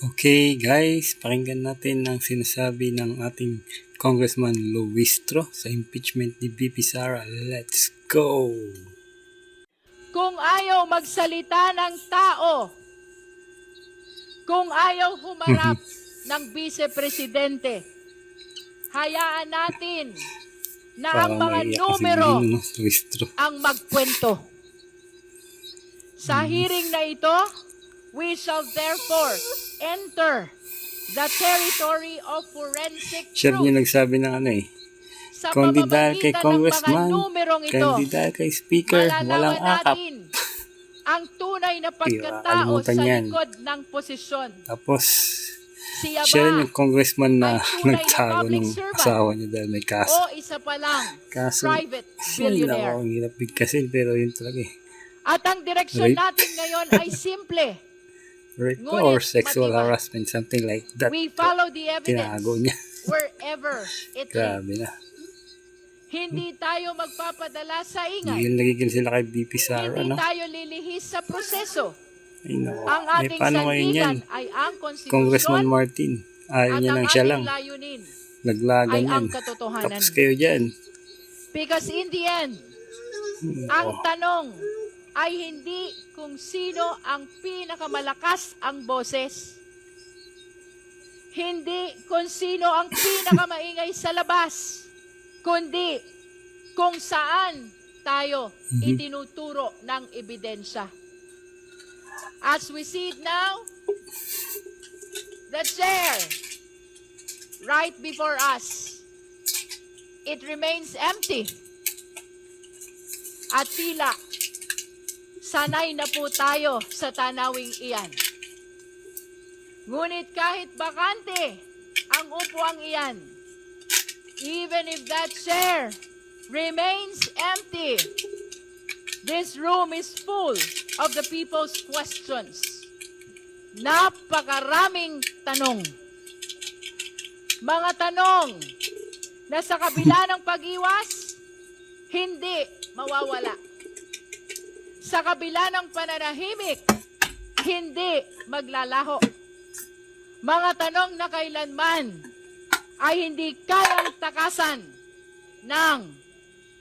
Okay guys, pakinggan natin ang sinasabi ng ating Congressman Luistro sa impeachment ni VP Sara. Let's go! Kung ayaw magsalita ng tao, kung ayaw humarap ng vice-presidente, hayaan natin na ang mga numero ang magkwento. Sa hearing na ito, we shall therefore enter the territory of forensic Siya truth. niya nagsabi ng Sa kundi dahil kay pamamagitan ng mga Congressman, numerong ito, kundi dahil kay Speaker, walang akap. natin ang tunay na pagkatao sa yan. likod ng posisyon. Tapos, Siya siya rin ba yung congressman na ay tunay na nagtago public ng servant? asawa niya dahil may kaso. O isa pa lang, Kaso, private siya lang billionaire? ang hirap bigkasin pero yun talaga At ang direksyon Rape? natin ngayon ay simple. Rape Ngunit or sexual matibay. harassment, something like that. We follow the evidence Tinago niya. wherever it Grabe leads. na. Hindi tayo magpapadala sa ingay. Nagigil sila kay VP Sara, Hindi no? tayo lilihis sa proseso. Ay, no. Ang May ating paano ngayon yan? sandigan ay ang Congressman konstitusyon Martin. Ayaw at niya ang lang siya ating lang. layunin Naglagan ay yan. ang katotohanan. Tapos kayo dyan. Because in the end, ang tanong ay hindi kung sino ang pinakamalakas ang boses. Hindi kung sino ang pinakamaingay sa labas, kundi kung saan tayo itinuturo ng ebidensya. As we see it now, the chair right before us, it remains empty. At tila, sanay na po tayo sa tanawing iyan. Ngunit kahit bakante ang upuang iyan, even if that chair remains empty, this room is full of the people's questions. Napakaraming tanong. Mga tanong na sa kabila ng pag-iwas, hindi mawawala. Sa kabila ng pananahimik, hindi maglalaho. Mga tanong na kailanman ay hindi kayang takasan ng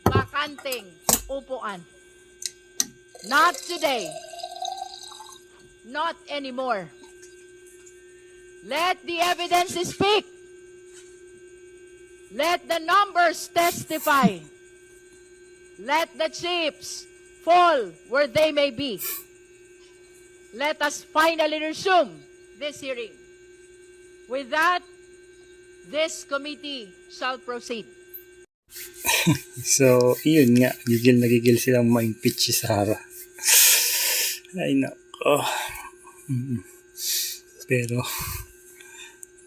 bakanteng upuan. Not today. Not anymore. Let the evidence speak. Let the numbers testify. Let the chips fall where they may be. Let us finally resume this hearing. With that, this committee shall proceed. So, yun nga. Gigil silang ma-impeach si Sara. Ay, nako. Pero,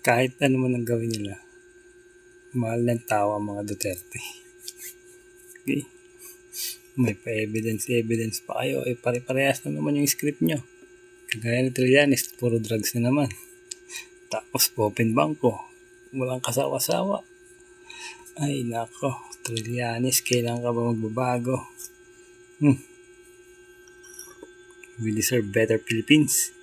kahit ano man ang gawin nila, mahal ng tawa mga Duterte. Okay? May pa-evidence pa kayo. Pare-parehas na naman yung script nyo. Kagaya ni Trillanes, puro drugs na naman. Tapos open bangko. Walang kasawa-sawa. Ay nako, Trillanes, kailan ka ba magbabago? We deserve better Philippines.